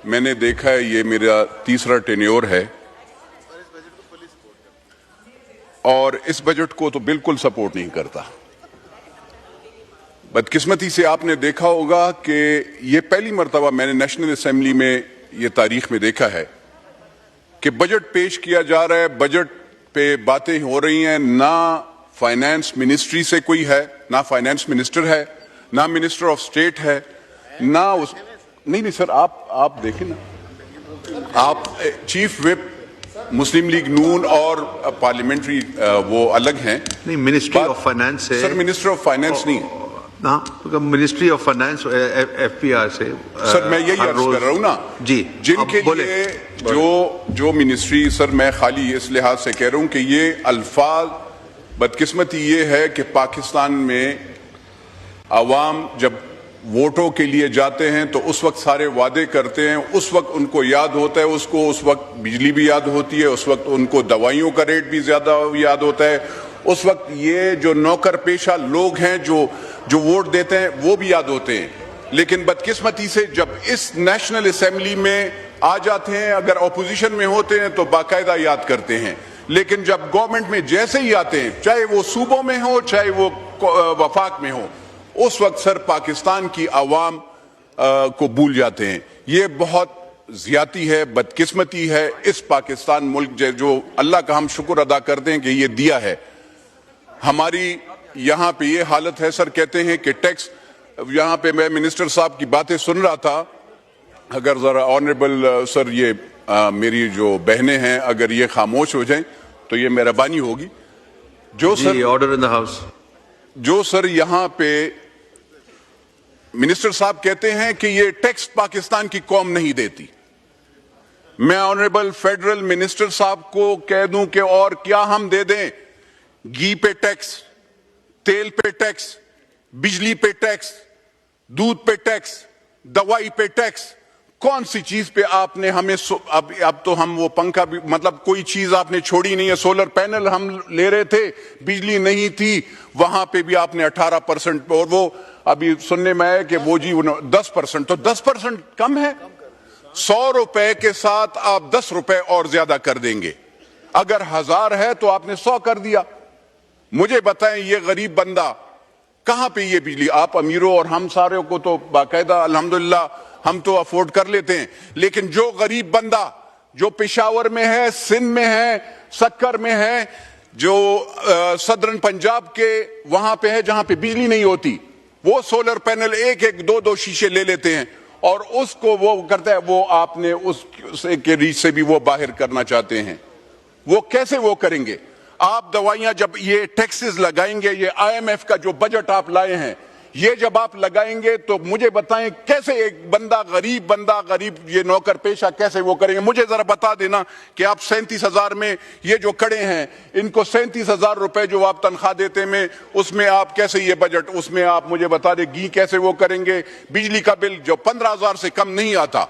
میں نے دیکھا ہے یہ میرا تیسرا ٹینیور ہے اور اس بجٹ کو تو بالکل سپورٹ نہیں کرتا. بدقسمتی سے آپ نے دیکھا ہوگا کہ یہ پہلی مرتبہ میں نے نیشنل اسمبلی میں یہ تاریخ میں دیکھا ہے کہ بجٹ پیش کیا جا رہا ہے, بجٹ پہ باتیں ہو رہی ہیں, نہ فائنانس منسٹری سے کوئی ہے, نہ فائنانس منسٹر ہے, نہ منسٹر آف اسٹیٹ ہے, نہ اس نہیں سر آپ دیکھیں نا, آپ چیف وپ مسلم لیگ نون اور پارلیمنٹری وہ الگ ہیں. نہیں, منسٹری آف فائنانس ہے سر, منسٹر آف فائنانس نہیں ہے. ہاں, ministry of finance F P R سے. سر میں یہی عرض کر رہا ہوں نا جی, جن کے لیے جو منسٹری, سر میں خالی اس لحاظ سے کہہ رہا ہوں کہ یہ الفاظ, بدقسمتی یہ ہے کہ پاکستان میں عوام جب ووٹوں کے لیے جاتے ہیں تو اس وقت سارے وعدے کرتے ہیں, اس وقت ان کو یاد ہوتا ہے, اس وقت بجلی بھی یاد ہوتی ہے, اس وقت ان کو دوائیوں کا ریٹ بھی زیادہ یاد ہوتا ہے, اس وقت یہ جو نوکر پیشہ لوگ ہیں جو ووٹ دیتے ہیں وہ بھی یاد ہوتے ہیں. لیکن بدقسمتی سے جب اس نیشنل اسمبلی میں آ جاتے ہیں, اگر اپوزیشن میں ہوتے ہیں تو باقاعدہ یاد کرتے ہیں, لیکن جب گورنمنٹ میں جیسے ہی آتے ہیں, چاہے وہ صوبوں میں ہو چاہے وہ وفاق میں ہو, اس وقت سر پاکستان کی عوام کو بھول جاتے ہیں. یہ بہت زیادتی ہے, بدقسمتی ہے اس پاکستان ملک جو اللہ کا ہم شکر ادا کرتے ہیں کہ یہ دیا ہے. ہماری یہاں پہ یہ حالت ہے سر, کہتے ہیں کہ ٹیکس, یہاں پہ میں منسٹر صاحب کی باتیں سن رہا تھا, اگر ذرا آنریبل سر یہ میری جو بہنیں ہیں اگر یہ خاموش ہو جائیں تو یہ مہربانی ہوگی. جو sir order in the house, جو سر یہاں پہ منسٹر صاحب کہتے ہیں کہ یہ ٹیکس پاکستان کی قوم نہیں دیتی, میں آنریبل فیڈرل منسٹر صاحب کو کہہ دوں کہ اور کیا ہم دے دیں؟ گھی پہ ٹیکس, تیل پہ ٹیکس, بجلی پہ ٹیکس, دودھ پہ ٹیکس, دوائی پہ ٹیکس, کون سی چیز پہ آپ نے ہمیں اب تو ہم وہ پنکھا بھی, مطلب کوئی چیز آپ نے چھوڑی نہیں ہے. سولر پینل ہم لے رہے تھے, بجلی نہیں تھی, وہاں پہ بھی آپ نے 18%, اور وہ ابھی سننے میں ہے کہ وہ جی 10%, تو 10% کم ہے. 100 روپے کے ساتھ آپ 10 روپے اور زیادہ کر دیں گے. اگر 1000 ہے تو آپ نے 100 کر دیا. مجھے بتائیں یہ غریب بندہ کہاں پہ یہ بجلی, آپ امیروں اور ہم سارے کو تو باقاعدہ الحمدللہ ہم تو افورڈ کر لیتے ہیں, لیکن جو غریب بندہ جو پشاور میں ہے, سندھ میں ہے, سکر میں ہے, جو صدرن پنجاب کے وہاں پہ ہے جہاں پہ بجلی نہیں ہوتی, وہ سولر پینل ایک دو شیشے لے لیتے ہیں اور اس کو وہ کرتا ہے, وہ آپ نے اس کے ریچ سے بھی وہ باہر کرنا چاہتے ہیں. وہ کیسے وہ کریں گے؟ آپ دوائیاں جب یہ ٹیکسز لگائیں گے, یہ آئی ایم ایف کا جو بجٹ آپ لائے ہیں, یہ جب آپ لگائیں گے تو مجھے بتائیں کیسے ایک غریب یہ نوکر پیشہ کیسے وہ کریں گے؟ مجھے ذرا بتا دینا کہ آپ 37,000 میں یہ جو کڑے ہیں ان کو 37,000 روپے جو آپ تنخواہ دیتے میں, اس میں آپ کیسے یہ بجٹ, اس میں آپ مجھے بتا دیں گھی کیسے وہ کریں گے؟ بجلی کا بل جو 15,000 سے کم نہیں آتا,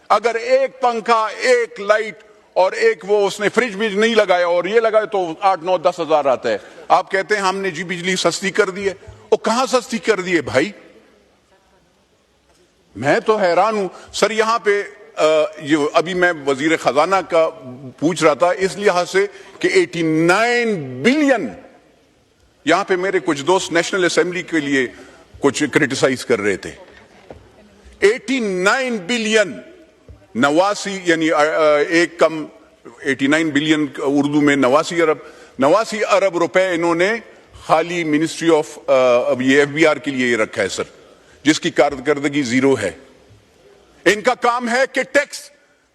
اگر ایک پنکھا, ایک لائٹ اور ایک وہ اس نے فریج بھی نہیں لگایا اور یہ لگایا تو 8, 9, 10 ہزار آتا ہے. آپ کہتے ہیں ہم نے جی بجلی سستی کر دی ہے. وہ کہاں سستی کر دی ہے بھائی؟ میں تو حیران ہوں سر. یہاں پہ ابھی میں وزیر خزانہ کا پوچھ رہا تھا اس لحاظ سے کہ 89 بلین, یہاں پہ میرے کچھ دوست نیشنل اسمبلی کے لیے کچھ کرٹیسائز کر رہے تھے. 89 بلین 89 یعنی ایک کم 89 بلین اردو میں 89 ارب روپے انہوں نے خالی منسٹری آف یہ ایف بی آر کے لیے یہ رکھا ہے سر, جس کی کارکردگی 0 ہے. ان کا کام ہے کہ ٹیکس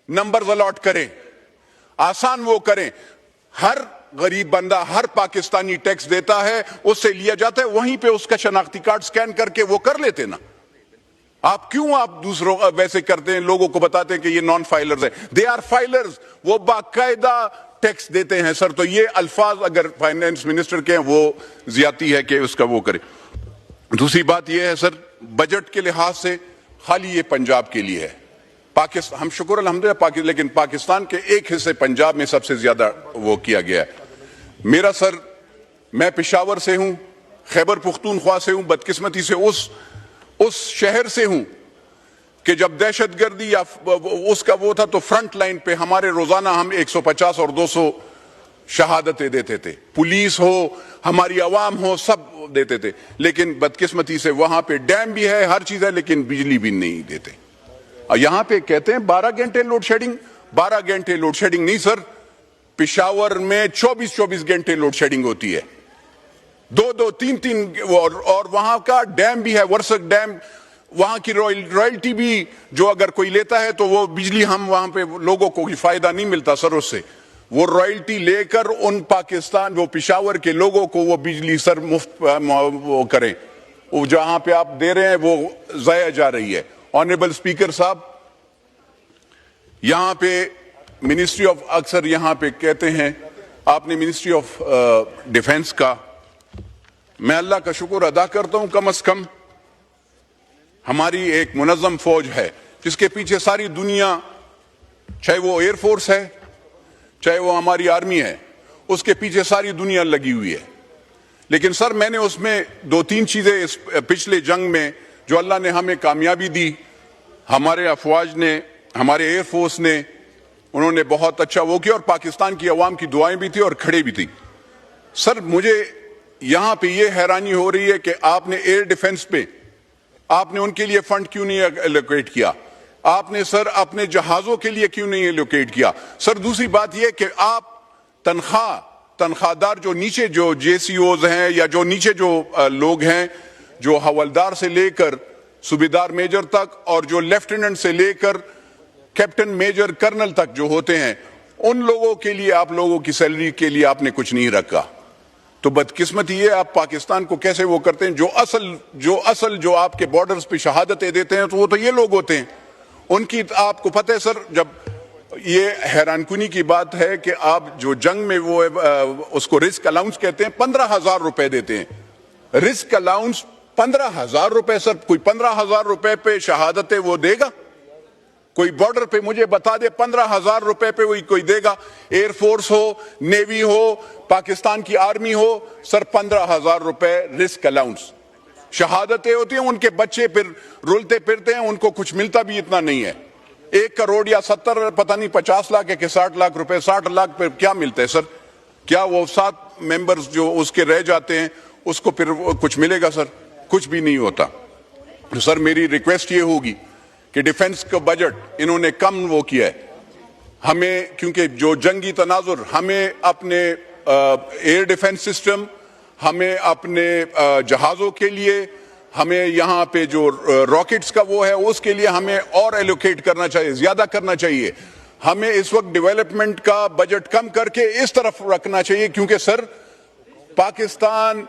نمبرز الاٹ کریں, آسان وہ کریں. ہر غریب بندہ, ہر پاکستانی ٹیکس دیتا ہے, اس سے لیا جاتا ہے, وہیں پہ اس کا شناختی کارڈ سکین کر کے وہ کر لیتے نا. آپ کیوں آپ دوسروں ویسے کرتے ہیں, لوگوں کو بتاتے ہیں کہ یہ نان فائلرز ہیں. دے آر فائلرز, وہ باقاعدہ ٹیکس دیتے ہیں سر. تو یہ الفاظ اگر فائنانس منسٹر کے ہیں وہ زیادتی ہے کہ اس کا وہ کرے. دوسری بات یہ ہے سر, بجٹ کے لحاظ سے خالی یہ پنجاب کے لیے ہے. پاکستان ہم شکر الحمدللہ, لیکن پاکستان کے ایک حصے پنجاب میں سب سے زیادہ وہ کیا گیا ہے. میرا سر, میں پشاور سے ہوں, خیبر پختونخوا سے ہوں, بدقسمتی سے اس شہر سے ہوں کہ جب دہشت گردی یا اس کا وہ تھا تو فرنٹ لائن پہ ہمارے روزانہ ہم 150 اور 200 شہادتیں دیتے تھے، پولیس ہو ہماری عوام ہو سب دیتے تھے، لیکن بدقسمتی سے وہاں پہ ڈیم بھی ہے، ہر چیز ہے، لیکن بجلی بھی نہیں دیتے۔ اور یہاں پہ کہتے ہیں 12 گھنٹے لوڈ شیڈنگ، 12 گھنٹے لوڈ شیڈنگ نہیں سر، پشاور میں 24 گھنٹے لوڈ شیڈنگ ہوتی ہے، 2 3 اور وہاں کا ڈیم بھی ہے، ورسک ڈیم، وہاں کی رائلٹی بھی جو اگر کوئی لیتا ہے تو وہ بجلی ہم وہاں پہ لوگوں کو فائدہ نہیں ملتا سر اس سے، وہ رائلٹی لے کر ان پاکستان وہ پشاور کے لوگوں کو وہ بجلی سر مفت وہ کریں، وہ جہاں پہ آپ دے رہے ہیں وہ ضائع جا رہی ہے۔ آنریبل اسپیکر صاحب، یہاں پہ منسٹری آف اکثر یہاں پہ کہتے ہیں آپ نے منسٹری آف ڈیفنس کا، میں اللہ کا شکر ادا کرتا ہوں کم از کم ہماری ایک منظم فوج ہے جس کے پیچھے ساری دنیا، چاہے وہ ایئر فورس ہے چاہے وہ ہماری آرمی ہے، اس کے پیچھے ساری دنیا لگی ہوئی ہے۔ لیکن سر میں نے اس میں 2-3 چیزیں اس پچھلے جنگ میں جو اللہ نے ہمیں کامیابی دی، ہمارے افواج نے، ہمارے ایئر فورس نے، انہوں نے بہت اچھا وہ کیا، اور پاکستان کی عوام کی دعائیں بھی تھی اور کھڑے بھی تھی۔ سر مجھے یہاں پہ یہ حیرانی ہو رہی ہے کہ آپ نے ایئر ڈیفنس پہ آپ نے ان کے لیے فنڈ کیوں نہیں ایلوکیٹ کیا، آپ نے سر اپنے جہازوں کے لیے کیوں نہیں ایلوکیٹ کیا۔ سر دوسری بات یہ کہ آپ تنخواہ دار جو نیچے جو جے سی اوز ہیں یا جو نیچے جو لوگ ہیں، جو حوالدار سے لے کر صوبیدار میجر تک اور جو لیفٹیننٹ سے لے کر کیپٹن میجر کرنل تک جو ہوتے ہیں، ان لوگوں کے لیے آپ لوگوں کی سیلری کے لیے آپ نے کچھ نہیں رکھا۔ تو بدقسمتی یہ آپ پاکستان کو کیسے وہ کرتے ہیں، جو آپ کے بارڈرز پہ شہادتیں دیتے ہیں تو وہ تو یہ لوگ ہوتے ہیں، ان کی آپ کو پتہ ہے سر، جب یہ حیران کنی کی بات ہے کہ آپ جو جنگ میں وہ اس کو رسک الاؤنس کہتے ہیں، 15,000 روپے دیتے ہیں، رسک الاؤنس 15,000 روپے سر، کوئی 15,000 روپے پہ شہادتیں وہ دے گا؟ کوئی بارڈر پہ مجھے بتا دے 15,000 روپے پہ وہی کوئی دے گا؟ ایئر فورس ہو، نیوی ہو، پاکستان کی آرمی ہو، سر 15,000 روپے رسک الاؤنس، شہادتیں ہوتی ہیں، ان کے بچے پھر رولتے پھرتے ہیں، ان کو کچھ ملتا بھی اتنا نہیں ہے، 1 کروڑ یا 70 پتہ نہیں 50 لاکھ ہے کہ 60 لاکھ روپے، 60 لاکھ پہ کیا ملتا ہے سر؟ کیا وہ 7 ممبرز جو اس کے رہ جاتے ہیں اس کو پھر کچھ ملے گا سر؟ کچھ بھی نہیں ہوتا۔ تو سر میری ریکویسٹ یہ ہوگی کہ ڈیفنس کا بجٹ انہوں نے کم وہ کیا ہے، ہمیں کیونکہ جو جنگی تناظر، ہمیں اپنے ایئر ڈیفنس سسٹم، ہمیں اپنے جہازوں کے لیے، ہمیں یہاں پہ جو راکٹس کا وہ ہے اس کے لیے ہمیں اور ایلوکیٹ کرنا چاہیے، زیادہ کرنا چاہیے، ہمیں اس وقت ڈیولپمنٹ کا بجٹ کم کر کے اس طرف رکھنا چاہیے، کیونکہ سر پاکستان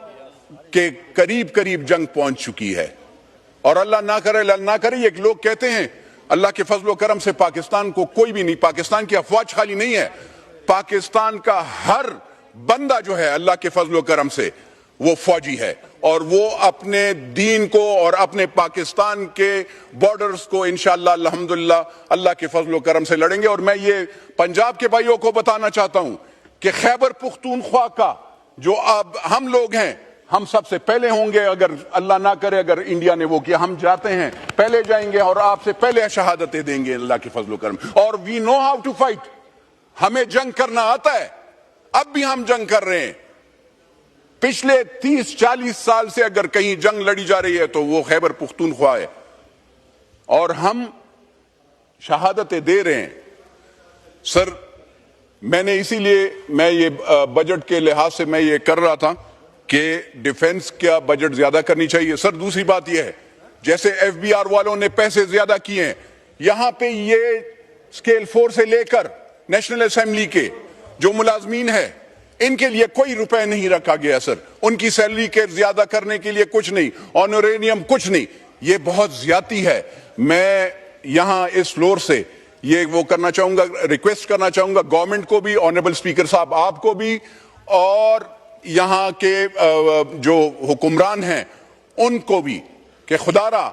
کے قریب جنگ پہنچ چکی ہے، اور اللہ نہ کرے یہ لوگ کہتے ہیں اللہ کے فضل و کرم سے پاکستان کو کوئی بھی نہیں، پاکستان کی افواج خالی نہیں ہے، پاکستان کا ہر بندہ جو ہے اللہ کے فضل و کرم سے وہ فوجی ہے، اور وہ اپنے دین کو اور اپنے پاکستان کے بارڈرز کو انشاءاللہ الحمدللہ اللہ کے فضل و کرم سے لڑیں گے۔ اور میں یہ پنجاب کے بھائیوں کو بتانا چاہتا ہوں کہ خیبر پختونخوا کا جو اب ہم لوگ ہیں، ہم سب سے پہلے ہوں گے، اگر اللہ نہ کرے اگر انڈیا نے وہ کیا، ہم جاتے ہیں پہلے جائیں گے اور آپ سے پہلے شہادتیں دیں گے اللہ کے فضل و کرم، اور وی نو ہاؤ ٹو فائٹ، ہمیں جنگ کرنا آتا ہے، اب بھی ہم جنگ کر رہے ہیں۔ پچھلے 30-40 سال سے اگر کہیں جنگ لڑی جا رہی ہے تو وہ خیبر پختونخوا ہے، اور ہم شہادتیں دے رہے ہیں۔ سر میں نے اسی لیے میں یہ بجٹ کے لحاظ سے میں یہ کر رہا تھا کہ ڈیفنس کا بجٹ زیادہ کرنی چاہیے۔ سر دوسری بات یہ ہے، جیسے ایف بی آر والوں نے پیسے زیادہ کیے ہیں، یہاں پہ یہ اسکیل 4 سے لے کر نیشنل اسمبلی کے جو ملازمین ہیں ان کے لیے کوئی روپے نہیں رکھا گیا سر، ان کی سیلری کے زیادہ کرنے کے لیے کچھ نہیں، آنورینیم کچھ نہیں، یہ بہت زیادتی ہے۔ میں یہاں اس فلور سے یہ وہ کرنا چاہوں گا، ریکویسٹ کرنا چاہوں گا گورنمنٹ کو بھی، آنریبل اسپیکر صاحب آپ کو بھی، اور یہاں کے جو حکمران ہیں ان کو بھی، کہ خدا را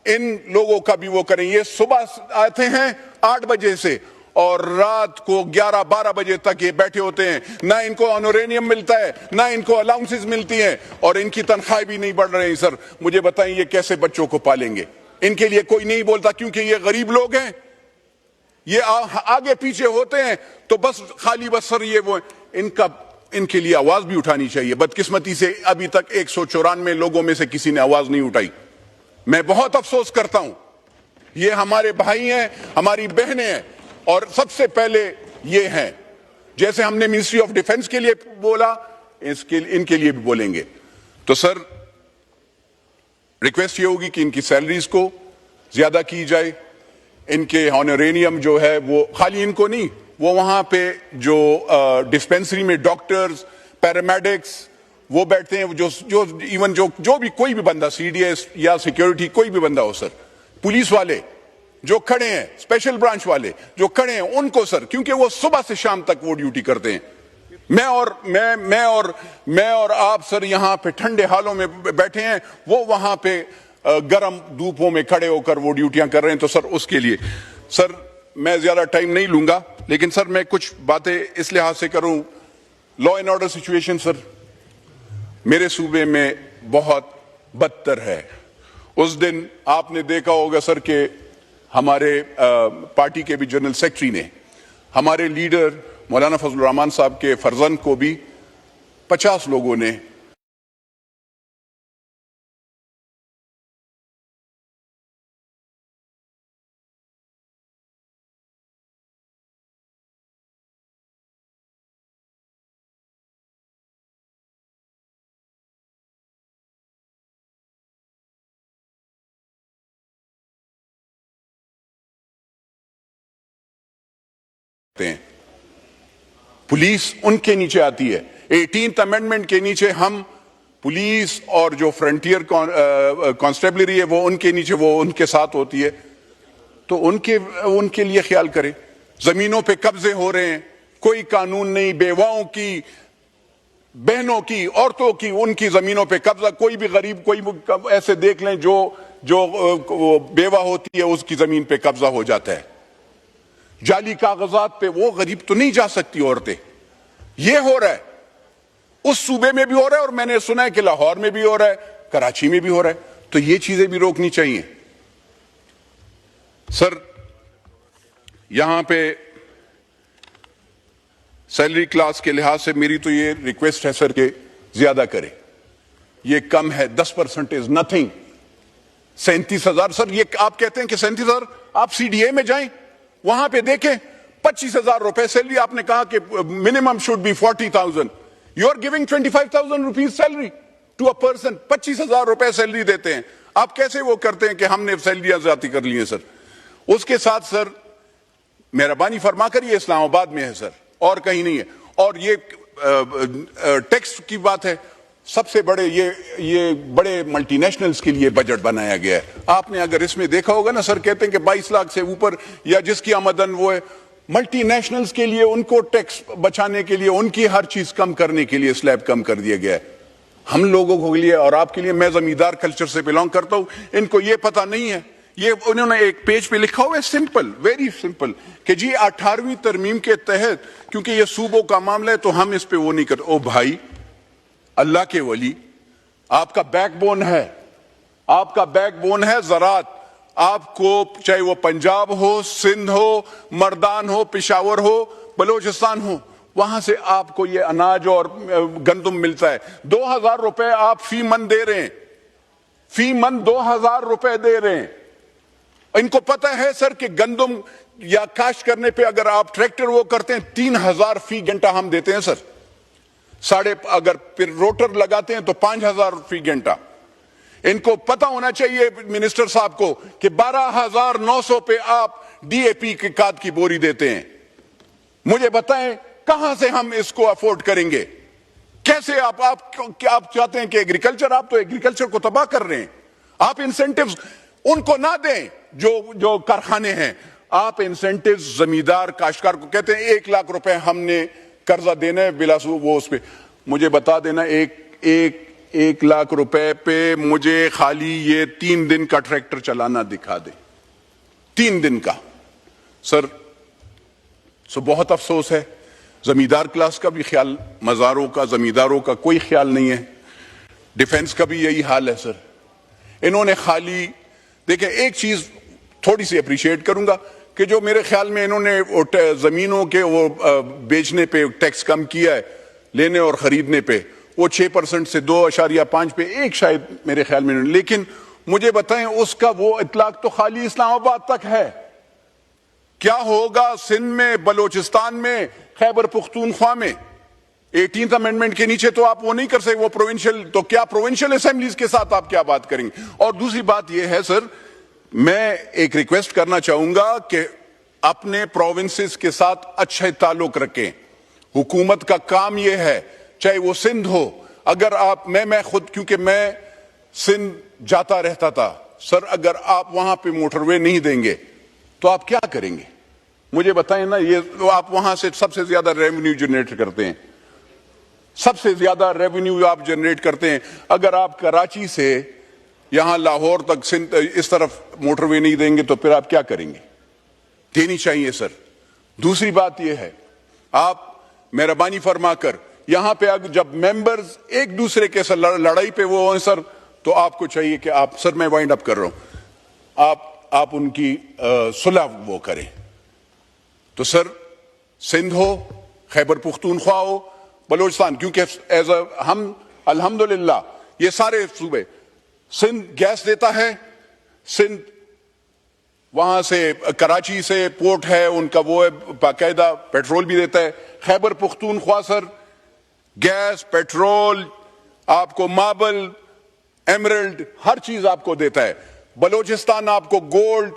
ان لوگوں کا بھی وہ کریں۔ یہ صبح آتے ہیں 8 بجے سے اور رات کو 11-12 بجے تک یہ بیٹھے ہوتے ہیں، نہ ان کو آنورینیم ملتا ہے نہ ان کو الاؤنسز ملتی ہیں، اور ان کی تنخواہیں بھی نہیں بڑھ رہی ہیں۔ سر مجھے بتائیں یہ کیسے بچوں کو پالیں گے؟ ان کے لیے کوئی نہیں بولتا کیونکہ یہ غریب لوگ ہیں, یہ آگے پیچھے ہوتے ہیں تو بس خالی بس سر یہ وہ ان کے لیے آواز بھی اٹھانی چاہیے. بدقسمتی سے ابھی تک 194 لوگوں میں سے کسی نے آواز نہیں اٹھائی. میں بہت افسوس کرتا ہوں. یہ ہمارے بھائی ہیں, ہماری بہنیں ہیں, اور سب سے پہلے یہ ہیں. جیسے ہم نے منسٹری آف ڈیفنس کے لیے بولا, ان کے لیے بھی بولیں گے. تو سر ریکویسٹ یہ ہوگی کہ ان کی سیلریز کو زیادہ کی جائے. ان کے ہانورینیم جو ہے وہ خالی ان کو نہیں, وہ وہاں پہ جو ڈسپینسری میں ڈاکٹرز, پیرامیڈکس وہ بیٹھتے ہیں, جو ایون جو بھی کوئی بھی بندہ, سی ڈی ایس یا سیکیورٹی کوئی بھی بندہ ہو سر, پولیس والے جو کھڑے ہیں, اسپیشل برانچ والے جو کھڑے ہیں, ان کو سر, کیونکہ وہ صبح سے شام تک وہ ڈیوٹی کرتے ہیں. میں اور آپ سر یہاں پہ ٹھنڈے حالوں میں بیٹھے ہیں, وہ وہاں پہ گرم دھوپوں میں کھڑے ہو کر وہ ڈیوٹیاں کر رہے ہیں. تو سر اس کے لیے سر میں زیادہ ٹائم نہیں لوں گا, لیکن سر میں کچھ باتیں اس لحاظ سے کروں. لا اینڈ آرڈر سچویشن سر میرے صوبے میں بہت بدتر ہے. اس دن آپ نے دیکھا ہوگا سر کہ ہمارے پارٹی کے بھی جنرل سیکرٹری نے ہمارے لیڈر مولانا فضل الرحمان صاحب کے فرزند کو بھی 50 لوگوں نے ہیں. پولیس ان کے نیچے آتی ہے. 18th امینڈمنٹ کے نیچے ہم پولیس اور جو فرنٹیئر کانسٹیبلری ہے وہ ان کے نیچے, وہ ان کے ساتھ ہوتی ہے. تو ان کے لیے خیال کریں. زمینوں پہ قبضے ہو رہے ہیں, کوئی قانون نہیں. بیواؤں کی, بہنوں کی, عورتوں کی, ان کی زمینوں پہ قبضہ. کوئی بھی غریب, کوئی ایسے دیکھ لیں جو بیوہ ہوتی ہے اس کی زمین پہ قبضہ ہو جاتا ہے. جعلی کاغذات پہ وہ غریب تو نہیں جا سکتی عورتیں. یہ ہو رہا ہے, اس صوبے میں بھی ہو رہا ہے, اور میں نے سنا ہے کہ لاہور میں بھی ہو رہا ہے, کراچی میں بھی ہو رہا ہے. تو یہ چیزیں بھی روکنی چاہیے. سر یہاں پہ سیلری کلاس کے لحاظ سے میری تو یہ ریکویسٹ ہے سر کہ زیادہ کرے. یہ کم ہے, 10% از نتھنگ. 37,000 سر, یہ آپ کہتے ہیں کہ 37,000, آپ سی ڈی اے میں جائیں, وہاں پہ دیکھیں 25,000 روپے سیلری. آپ نے کہا کہ minimum should be 40,000. You are giving 25,000 rupees salary to a person. 25,000 روپے سیلری دیتے ہیں. آپ کیسے وہ کرتے ہیں کہ ہم نے سیلریاں زیادتی کر لی ہیں سر. اس کے ساتھ سر مہربانی فرما کر, یہ اسلام آباد میں ہے سر, اور کہیں نہیں ہے. اور یہ ٹیکس کی بات ہے, سب سے بڑے یہ بڑے ملٹی نیشنلز کے لیے بجٹ بنایا گیا ہے. آپ نے اگر اس میں دیکھا ہوگا نا سر, کہتے ہیں کہ 22 لاکھ سے اوپر یا جس کی آمدن وہ ہے, ملٹی نیشنلز کے لیے ان کو ٹیکس بچانے کے لیے, ان کی ہر چیز کم کرنے کے لیے سلیب کم کر دیا گیا ہے. ہم لوگوں کے لیے اور آپ کے لیے, میں زمیندار کلچر سے بلانگ کرتا ہوں, ان کو یہ پتہ نہیں ہے. یہ انہوں نے ایک پیج پہ لکھا ہوا ہے, سمپل, ویری سمپل, کہ جی 18ویں ترمیم کے تحت, کیونکہ یہ صوبوں کا معاملہ ہے تو ہم اس پہ وہ نہیں کرتے. او بھائی, اللہ کے ولی, آپ کا بیک بون ہے, آپ کا بیک بون ہے زراعت. آپ کو چاہے وہ پنجاب ہو, سندھ ہو, مردان ہو, پشاور ہو, بلوچستان ہو, وہاں سے آپ کو یہ اناج اور گندم ملتا ہے. 2,000 روپے آپ فی من دے رہے ہیں, فی من 2,000 روپے دے رہے ہیں. ان کو پتہ ہے سر کہ گندم یا کاشت کرنے پہ اگر آپ ٹریکٹر وہ کرتے ہیں 3,000 فی گھنٹہ ہم دیتے ہیں سر. اگر پھر روٹر لگاتے ہیں تو 5,000 فی گھنٹہ. ان کو پتہ ہونا چاہیے منسٹر صاحب کو کہ 12,900 پہ آپ ڈی اے پی کے کھاد کی بوری دیتے ہیں. مجھے بتائیں کہاں سے ہم اس کو افورڈ کریں گے؟ کیسے آپ چاہتے ہیں کہ ایگریکلچر, آپ تو ایگریکلچر کو تباہ کر رہے ہیں. آپ انسینٹیوز ان کو نہ دیں جو کارخانے ہیں. آپ انسینٹیوز زمیندار کاشتکار کو کہتے ہیں 1 لاکھ روپے ہم نے قرضہ دینا ہے, بلا وہ اس پہ مجھے بتا دینا 1 لاکھ روپے پہ مجھے خالی یہ 3 دن کا ٹریکٹر چلانا دکھا دے, 3 دن کا. سر بہت افسوس ہے, زمیندار کلاس کا بھی خیال, مزاروں کا, زمینداروں کا کوئی خیال نہیں ہے. ڈیفنس کا بھی یہی حال ہے سر. انہوں نے خالی دیکھیں ایک چیز تھوڑی سی اپریشیٹ کروں گا کہ جو میرے خیال میں انہوں نے زمینوں کے وہ بیچنے پہ ٹیکس کم کیا ہے لینے اور خریدنے پہ وہ 6% سے 2.5 پہ ایک شاید میرے خیال میں، لیکن مجھے بتائیں اس کا وہ اطلاق تو خالی اسلام آباد تک ہے. کیا ہوگا سندھ میں، بلوچستان میں، خیبر پختونخوا میں؟ 18th امینڈمنٹ کے نیچے تو آپ وہ نہیں کر سکتے، وہ پروونشل، تو کیا پروونشل اسمبلیز کے ساتھ آپ کیا بات کریں گے؟ اور دوسری بات یہ ہے سر، میں ایک ریکویسٹ کرنا چاہوں گا کہ اپنے پروونسز کے ساتھ اچھے تعلق رکھیں. حکومت کا کام یہ ہے، چاہے وہ سندھ ہو، اگر آپ میں خود کیونکہ میں سندھ جاتا رہتا تھا سر، اگر آپ وہاں پہ موٹر وے نہیں دیں گے تو آپ کیا کریں گے؟ مجھے بتائیں نا. یہ آپ وہاں سے سب سے زیادہ ریونیو جنریٹ کرتے ہیں، سب سے زیادہ ریونیو آپ جنریٹ کرتے ہیں. اگر آپ کراچی سے یہاں لاہور تک سندھ اس طرف موٹر وے نہیں دیں گے تو پھر آپ کیا کریں گے؟ دینی چاہیے سر. دوسری بات یہ ہے، آپ مہربانی فرما کر یہاں پہ جب ممبرز ایک دوسرے کے ساتھ لڑائی پہ وہ ہیں سر، تو آپ کو چاہیے کہ آپ، سر میں وائنڈ اپ کر رہا ہوں، آپ ان کی صلح وہ کریں. تو سر سندھ ہو، خیبر پختونخوا ہو، بلوچستان، کیونکہ ہم الحمدللہ یہ سارے صوبے، سندھ گیس دیتا ہے، سندھ وہاں سے کراچی سے پورٹ ہے ان کا، وہ باقاعدہ پیٹرول بھی دیتا ہے. Khyber Pakhtunkhwa sir gas, petrol, آپ کو ماربل، ایمرلڈ، ہر چیز آپ کو دیتا ہے. بلوچستان آپ کو گولڈ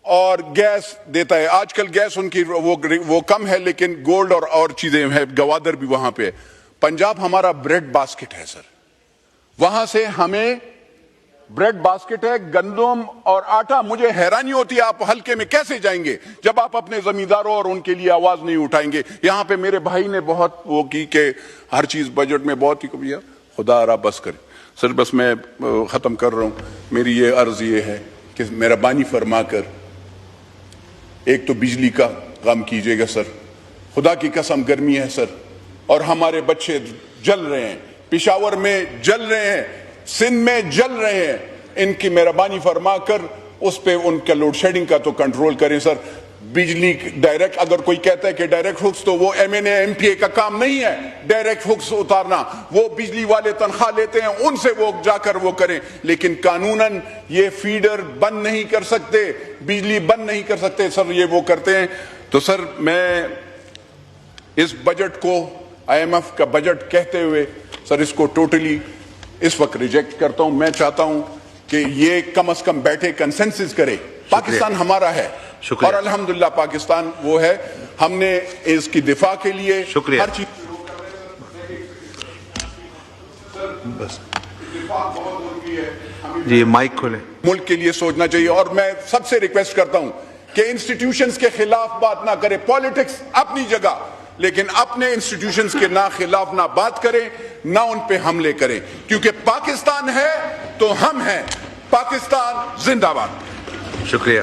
اور گیس دیتا ہے. آج کل گیس ان کی وہ کم ہے، لیکن گولڈ اور چیزیں ہیں، گوادر بھی وہاں پہ. پنجاب ہمارا بریڈ باسکٹ ہے سر، وہاں سے ہمیں بریڈ باسکٹ ہے، گندم اور آٹا. مجھے حیرانی ہوتی ہے آپ حلقے میں کیسے جائیں گے جب آپ اپنے زمینداروں اور ان کے لیے آواز نہیں اٹھائیں گے. یہاں پہ میرے بھائی نے بہت وہ کی کہ ہر چیز بجٹ میں بہت ہی کمی ہے. خدا را بس کرے سر، بس میں ختم کر رہا ہوں. میری یہ عرض یہ ہے کہ مہربانی فرما کر ایک تو بجلی کا غم کیجیے گا سر، خدا کی قسم گرمی ہے سر، اور ہمارے بچے جل رہے ہیں، پشاور میں جل رہے ہیں، سندھ میں جل رہے ہیں. ان کی مہربانی فرما کر اس پہ ان کا لوڈ شیڈنگ کا تو کنٹرول کریں سر. بجلی ڈائریکٹ، اگر کوئی کہتا ہے کہ ڈائریکٹ ہکس، تو وہ M N A M P A کا کام نہیں ہے ڈائریکٹ ہکس اتارنا. وہ بجلی والے تنخواہ لیتے ہیں، ان سے وہ جا کر وہ کریں، لیکن قانوناً یہ فیڈر بند نہیں کر سکتے، بجلی بند نہیں کر سکتے سر، یہ وہ کرتے ہیں. تو سر میں اس بجٹ کو آئی ایم ایف کا بجٹ کہتے ہوئے سر اس کو ٹوٹلی اس وقت ریجیکٹ کرتا ہوں. میں چاہتا ہوں کہ یہ کم از کم بیٹھے کنسنسس کرے. پاکستان ہمارا ہے اور الحمدللہ پاکستان وہ ہے، ہم نے اس کی دفاع کے لیے ہر چیز جی مائک کھولیں. ملک کے لیے سوچنا چاہیے. اور میں سب سے ریکویسٹ کرتا ہوں کہ انسٹیٹیوشنز کے خلاف بات نہ کرے. پالیٹکس اپنی جگہ، لیکن اپنے انسٹیٹیوشنز کے خلاف نہ بات کریں، نہ ان پہ حملے کریں، کیونکہ پاکستان ہے تو ہم ہیں. پاکستان زندہ باد. شکریہ.